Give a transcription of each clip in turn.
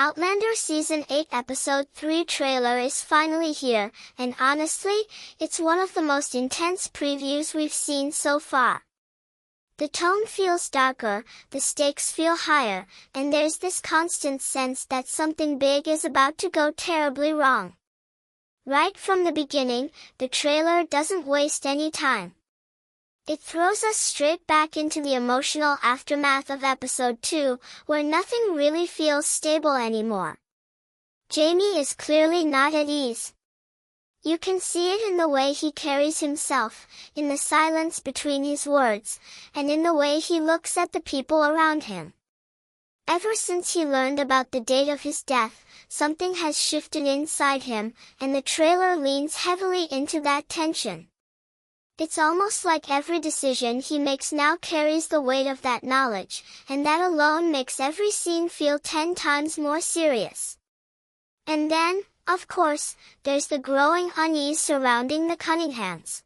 Outlander Season 8 Episode 3 trailer is finally here, and honestly, it's one of the most intense previews we've seen so far. The tone feels darker, the stakes feel higher, and there's this constant sense that something big is about to go terribly wrong. Right from the beginning, the trailer doesn't waste any time. It throws us straight back into the emotional aftermath of Episode 2, where nothing really feels stable anymore. Jaime is clearly not at ease. You can see it in the way he carries himself, in the silence between his words, and in the way he looks at the people around him. Ever since he learned about the date of his death, something has shifted inside him, and the trailer leans heavily into that tension. It's almost like every decision he makes now carries the weight of that knowledge, and that alone makes every scene feel 10 times more serious. And then, of course, there's the growing unease surrounding the Cunninghams.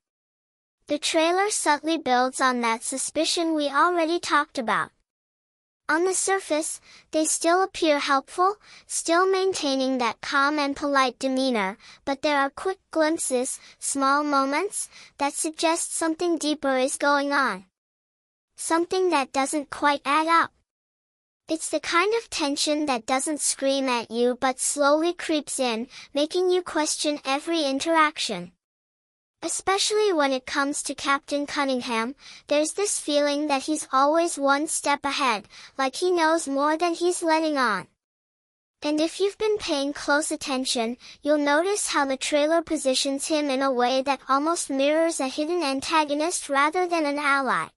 The trailer subtly builds on that suspicion we already talked about. On the surface, they still appear helpful, still maintaining that calm and polite demeanor, but there are quick glimpses, small moments, that suggest something deeper is going on. Something that doesn't quite add up. It's the kind of tension that doesn't scream at you but slowly creeps in, making you question every interaction. Especially when it comes to Captain Cunningham, there's this feeling that he's always one step ahead, like he knows more than he's letting on. And if you've been paying close attention, you'll notice how the trailer positions him in a way that almost mirrors a hidden antagonist rather than an ally.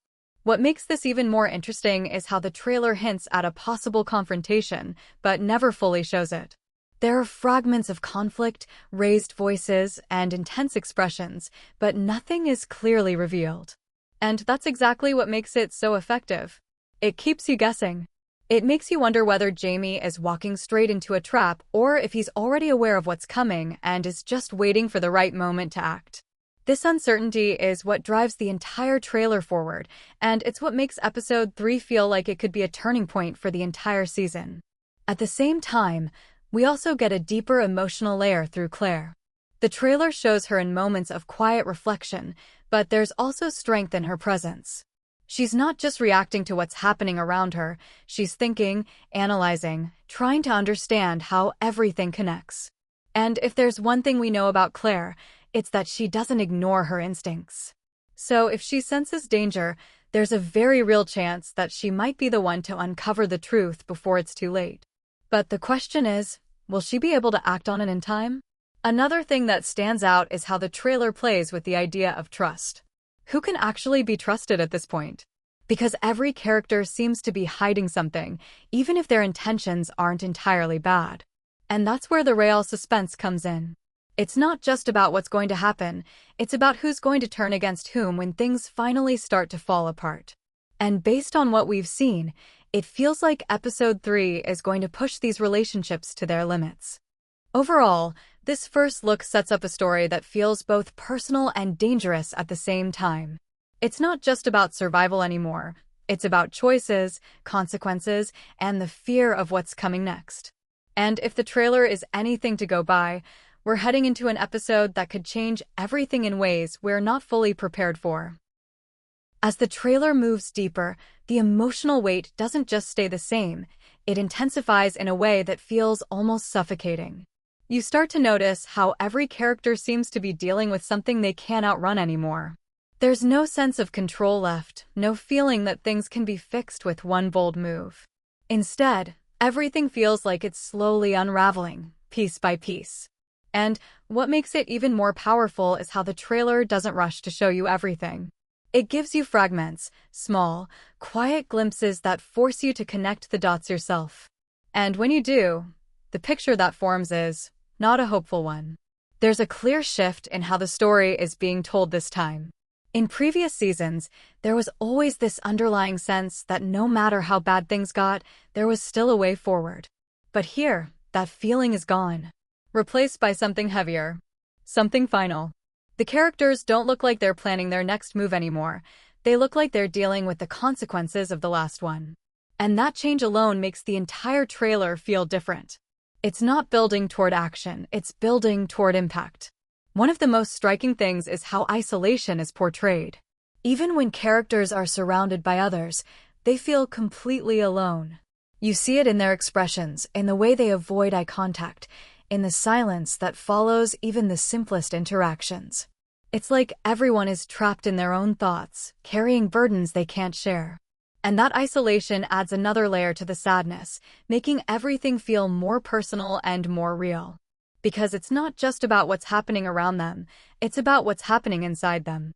What makes this even more interesting is how the trailer hints at a possible confrontation, but never fully shows it. There are fragments of conflict, raised voices, and intense expressions, but nothing is clearly revealed. And that's exactly what makes it so effective. It keeps you guessing. It makes you wonder whether Jaime is walking straight into a trap or if he's already aware of what's coming and is just waiting for the right moment to act. This uncertainty is what drives the entire trailer forward, and it's what makes Episode 3 feel like it could be a turning point for the entire season. At the same time, we also get a deeper emotional layer through Claire. The trailer shows her in moments of quiet reflection, but there's also strength in her presence. She's not just reacting to what's happening around her, she's thinking, analyzing, trying to understand how everything connects. And if there's one thing we know about Claire, it's that she doesn't ignore her instincts. So if she senses danger, there's a very real chance that she might be the one to uncover the truth before it's too late. But the question is, will she be able to act on it in time? Another thing that stands out is how the trailer plays with the idea of trust. Who can actually be trusted at this point? Because every character seems to be hiding something, even if their intentions aren't entirely bad. And that's where the real suspense comes in. It's not just about what's going to happen, it's about who's going to turn against whom when things finally start to fall apart. And based on what we've seen, it feels like Episode 3 is going to push these relationships to their limits. Overall, this first look sets up a story that feels both personal and dangerous at the same time. It's not just about survival anymore, it's about choices, consequences, and the fear of what's coming next. And if the trailer is anything to go by, we're heading into an episode that could change everything in ways we're not fully prepared for. As the trailer moves deeper, the emotional weight doesn't just stay the same, it intensifies in a way that feels almost suffocating. You start to notice how every character seems to be dealing with something they can't outrun anymore. There's no sense of control left, no feeling that things can be fixed with one bold move. Instead, everything feels like it's slowly unraveling, piece by piece. And what makes it even more powerful is how the trailer doesn't rush to show you everything. It gives you fragments, small, quiet glimpses that force you to connect the dots yourself. And when you do, the picture that forms is not a hopeful one. There's a clear shift in how the story is being told this time. In previous seasons, there was always this underlying sense that no matter how bad things got, there was still a way forward. But here, that feeling is gone, replaced by something heavier, something final. The characters don't look like they're planning their next move anymore. They look like they're dealing with the consequences of the last one. And that change alone makes the entire trailer feel different. It's not building toward action, it's building toward impact. One of the most striking things is how isolation is portrayed. Even when characters are surrounded by others, they feel completely alone. You see it in their expressions, in the way they avoid eye contact, in the silence that follows even the simplest interactions. It's like everyone is trapped in their own thoughts, carrying burdens they can't share. And that isolation adds another layer to the sadness, making everything feel more personal and more real. Because it's not just about what's happening around them, it's about what's happening inside them.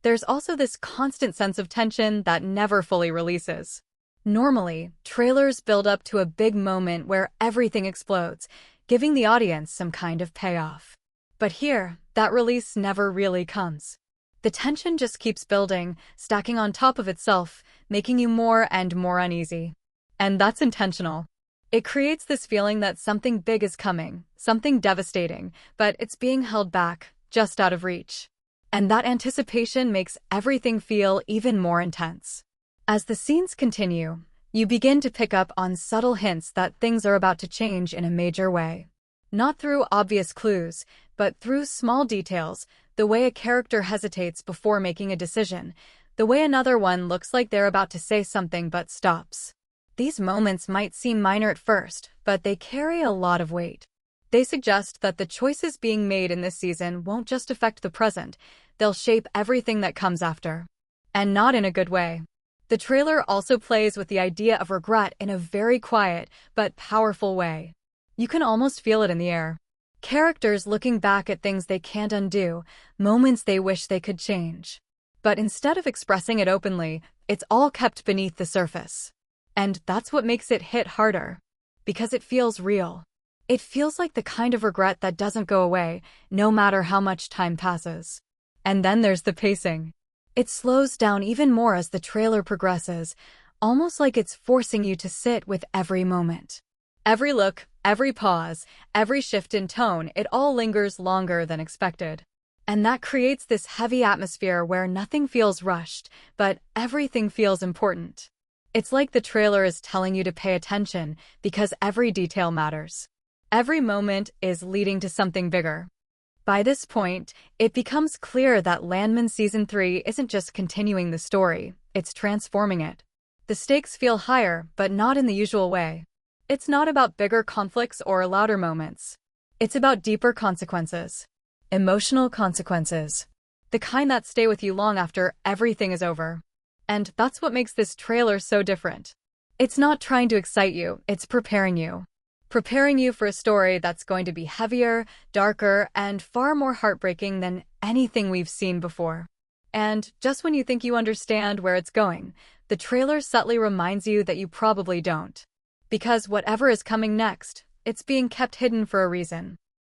There's also this constant sense of tension that never fully releases. Normally, trailers build up to a big moment where everything explodes, giving the audience some kind of payoff. But here, that release never really comes. The tension just keeps building, stacking on top of itself, making you more and more uneasy. And that's intentional. It creates this feeling that something big is coming, something devastating, but it's being held back, just out of reach. And that anticipation makes everything feel even more intense. As the scenes continue, you begin to pick up on subtle hints that things are about to change in a major way. Not through obvious clues, but through small details, the way a character hesitates before making a decision, the way another one looks like they're about to say something but stops. These moments might seem minor at first, but they carry a lot of weight. They suggest that the choices being made in this season won't just affect the present, they'll shape everything that comes after. And not in a good way. The trailer also plays with the idea of regret in a very quiet but powerful way. You can almost feel it in the air. Characters looking back at things they can't undo, moments they wish they could change. But instead of expressing it openly, it's all kept beneath the surface. And that's what makes it hit harder. Because it feels real. It feels like the kind of regret that doesn't go away, no matter how much time passes. And then there's the pacing. It slows down even more as the trailer progresses, almost like it's forcing you to sit with every moment. Every look, every pause, every shift in tone, it all lingers longer than expected. And that creates this heavy atmosphere where nothing feels rushed, but everything feels important. It's like the trailer is telling you to pay attention because every detail matters. Every moment is leading to something bigger. By this point, it becomes clear that Landman Season 3 isn't just continuing the story, it's transforming it. The stakes feel higher, but not in the usual way. It's not about bigger conflicts or louder moments. It's about deeper consequences. Emotional consequences. The kind that stay with you long after everything is over. And that's what makes this trailer so different. It's not trying to excite you, it's preparing you. Preparing you for a story that's going to be heavier, darker, and far more heartbreaking than anything we've seen before. And just when you think you understand where it's going, the trailer subtly reminds you that you probably don't. Because whatever is coming next, it's being kept hidden for a reason.